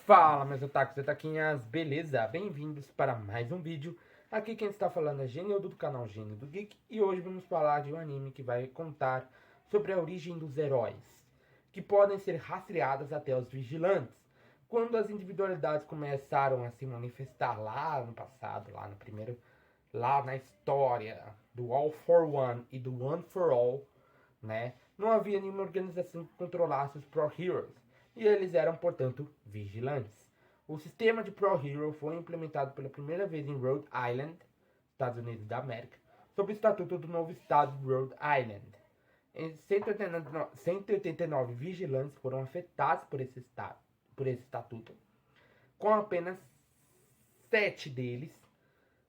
Fala, meus otakus e otaquinhas, beleza? Bem-vindos para mais um vídeo. Aqui quem está falando é Genildo do canal Gênio do Geek e hoje vamos falar de um anime que vai contar sobre a origem dos heróis, que podem ser rastreadas até os vigilantes. Quando as individualidades começaram a se manifestar lá no passado, lá na história do All for One e do One for All, né? Não havia nenhuma organização que controlasse os Pro Heroes, e eles eram, portanto, vigilantes. O sistema de Pro Hero foi implementado pela primeira vez em Rhode Island, Estados Unidos da América, sob o estatuto do novo estado de Rhode Island. 189 vigilantes foram afetados por esse estatuto, com apenas 7 deles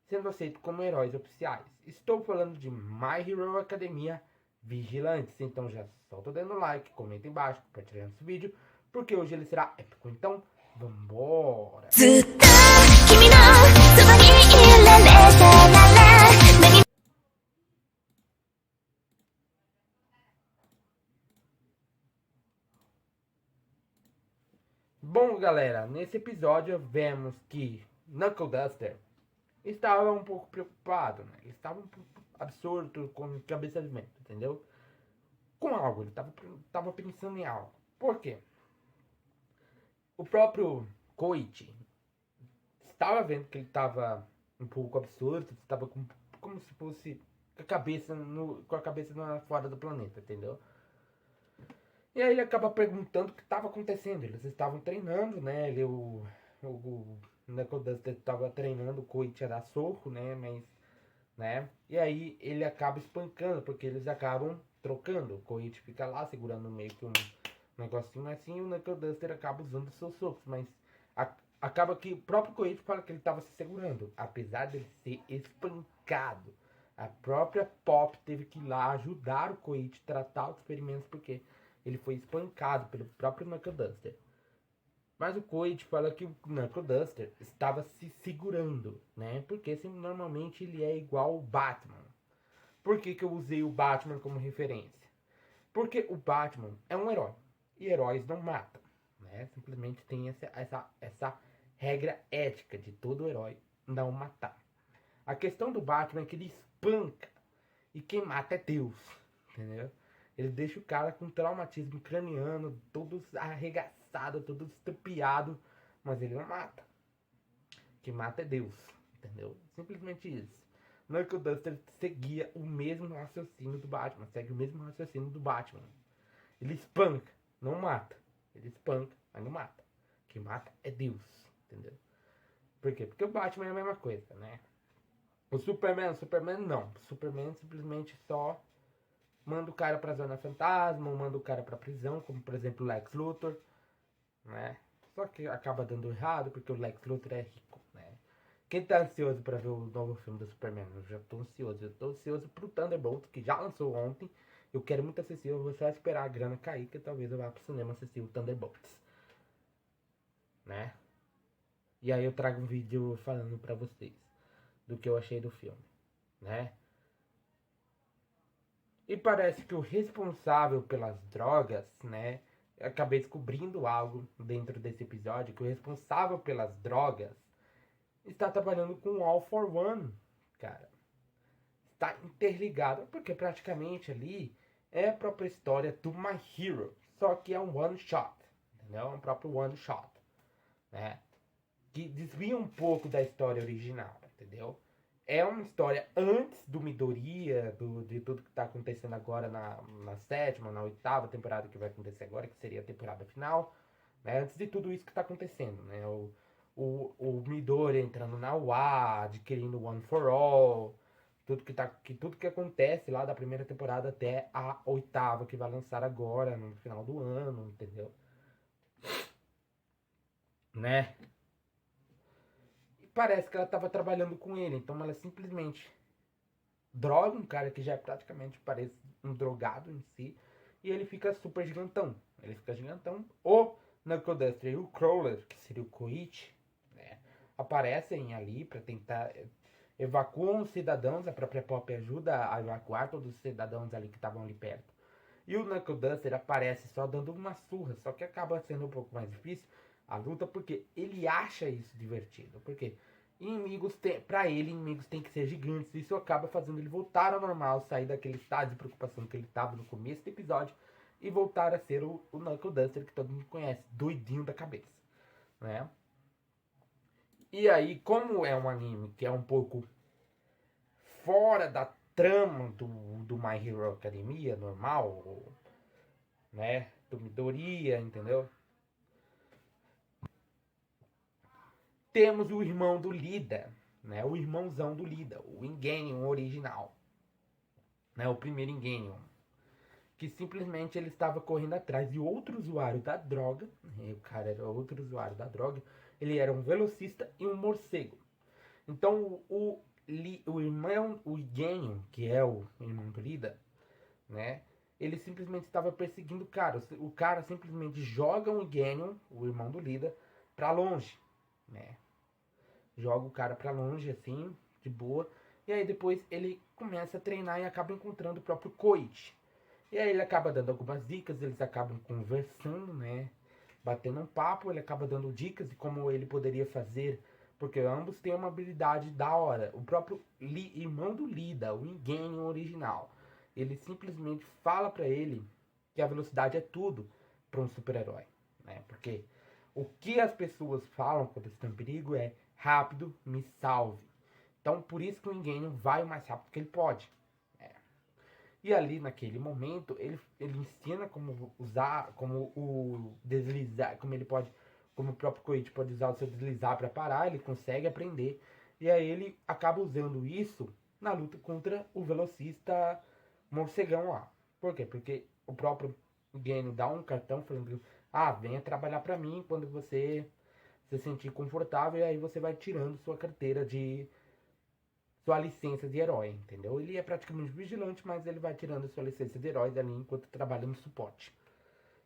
sendo aceitos como heróis oficiais. Estou falando de My Hero Academia Vigilantes. Então já solta dando like, comenta embaixo, compartilhando esse vídeo, porque hoje ele será épico. Então, vambora! Bom, galera, nesse episódio vemos que Knuckle Duster estava um pouco preocupado, né? Ele estava um pouco absurdo, com cabeça de vento, entendeu? Com algo, ele estava pensando em algo. Por quê? O próprio Koichi estava vendo que ele estava um pouco absurdo, estava como se fosse com a cabeça fora do planeta, entendeu? E aí ele acaba perguntando o que estava acontecendo. Eles estavam treinando, né? O Knuckle Duster estava treinando o Koichi a dar soco, né? Mas, né? E aí ele acaba espancando, porque eles acabam trocando. O Koichi fica lá segurando meio que um negocinho assim, e o Knuckle Duster acaba usando seus socos, mas acaba que o próprio Koichi fala que ele estava se segurando, apesar dele ser espancado. A própria Pop teve que ir lá ajudar o Koichi a tratar os ferimentos, porque ele foi espancado pelo próprio Knuckle Duster. Mas o Koichi fala que o Knuckle Duster estava se segurando, né? Porque assim, normalmente ele é igual o Batman. Por que eu usei o Batman como referência? Porque o Batman é um herói. E heróis não matam, né? Simplesmente tem essa regra ética de todo herói não matar. A questão do Batman é que ele espanca. E quem mata é Deus, entendeu? Ele deixa o cara com traumatismo craniano, todo arregaçado, todo estupiado, mas ele não mata. Quem mata é Deus, entendeu? Simplesmente isso. Knuckle Duster seguia o mesmo raciocínio do Batman, segue o mesmo raciocínio do Batman. Ele espanca, não mata. Ele espanca, mas não mata. Quem mata é Deus, entendeu? Por quê? Porque o Batman é a mesma coisa, né? O Superman não. O Superman simplesmente só manda o cara pra Zona Fantasma, ou manda o cara pra prisão, como por exemplo o Lex Luthor, né? Só que acaba dando errado porque o Lex Luthor é rico, né? Quem tá ansioso pra ver o novo filme do Superman? Eu já tô ansioso. Eu tô ansioso pro Thunderbolt, que já lançou ontem. Eu quero muito assistir, eu vou só esperar a grana cair, que talvez eu vá pro cinema assistir o Thunderbolts, né? E aí eu trago um vídeo falando pra vocês do que eu achei do filme, né? E parece que o responsável pelas drogas, né? Eu acabei descobrindo algo dentro desse episódio, que o responsável pelas drogas está trabalhando com o All for One, cara. Está interligado, porque praticamente ali é a própria história do My Hero, só que é um one shot, entendeu? É um próprio one shot, né? Que desvia um pouco da história original, entendeu? É uma história antes do Midoriya, de tudo que está acontecendo agora na sétima, na oitava temporada que vai acontecer agora, que seria a temporada final, né? Antes de tudo isso que está acontecendo, né? O Midori entrando na UA, adquirindo One for All, tudo que acontece lá da primeira temporada até a oitava, que vai lançar agora, no final do ano, entendeu? Né? E parece que ela estava trabalhando com ele, então ela simplesmente droga um cara que já é praticamente parece um drogado em si, e ele fica super gigantão. Ele fica gigantão. O Knuckle Duster e o Crawler, que seria o Koichi, né, aparecem ali para tentar evacuam os cidadãos. A própria Pop ajuda a evacuar todos os cidadãos ali que estavam ali perto. E o Knuckle Duster aparece só dando uma surra, só que acaba sendo um pouco mais difícil, a luta porque ele acha isso divertido. Porque inimigos tem, pra ele, inimigos tem que ser gigantes. Isso acaba fazendo ele voltar ao normal, sair daquele estado de preocupação que ele estava no começo do episódio e voltar a ser o Knuckle Duster que todo mundo conhece, doidinho da cabeça, né? E aí, como é um anime que é um pouco fora da trama do My Hero Academia normal, né? Do Midoriya, entendeu? Temos o irmão do Lida, né? O irmãozão do Lida, o Ingenium original, né? O primeiro Ingenium, que simplesmente ele estava correndo atrás de outro usuário da droga, né? O cara era outro usuário da droga, ele era um velocista e um morcego. Então o irmão, o Ingenium, que é o irmão do Lida, né? Ele simplesmente estava perseguindo o cara. O cara simplesmente joga o Ingenium, o irmão do Lida, pra longe, né? Joga o cara pra longe, assim, de boa. E aí depois ele começa a treinar e acaba encontrando o próprio Koichi. E aí ele acaba dando algumas dicas, eles acabam conversando, né? Batendo um papo, ele acaba dando dicas de como ele poderia fazer, porque ambos têm uma habilidade da hora. O próprio irmão do Lida, o Ingenium original, ele simplesmente fala pra ele que a velocidade é tudo para um super-herói, né? Porque o que as pessoas falam quando estão em perigo é rápido, me salve. Então por isso que o Ingenium vai o mais rápido que ele pode. E ali naquele momento ele ensina como usar, como o deslizar, como ele pode, como o próprio Koichi pode usar o seu deslizar para parar, ele consegue aprender. E aí ele acaba usando isso na luta contra o velocista morcegão lá. Por quê? Porque o próprio Geno dá um cartão falando: "Ah, venha trabalhar para mim quando você se sentir confortável", e aí você vai tirando sua carteira de sua licença de herói, entendeu? Ele é praticamente vigilante, mas ele vai tirando sua licença de herói ali enquanto trabalha no suporte,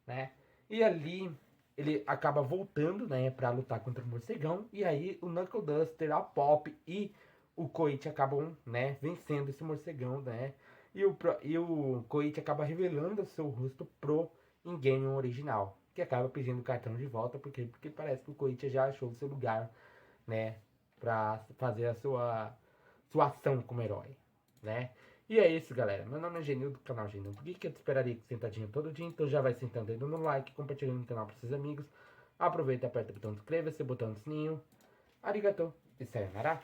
né? E ali ele acaba voltando, né, para lutar contra o morcegão, e aí o Knuckle Duster, a Pop e o Koichi acabam, né, vencendo esse morcegão, né? E o Koichi acaba revelando o seu rosto pro Ingenium original, que acaba pedindo o cartão de volta, porque parece que o Koichi já achou o seu lugar, né, pra fazer a sua ação como herói, né? E é isso, galera. Meu nome é Genil, do canal Genil. Por que eu te esperaria sentadinho todo dia? Então já vai sentando aí, dando like, compartilhando no canal para seus amigos. Aproveita e aperta o botão de inscreva-se, o botão do sininho. Arigatou e sayonara.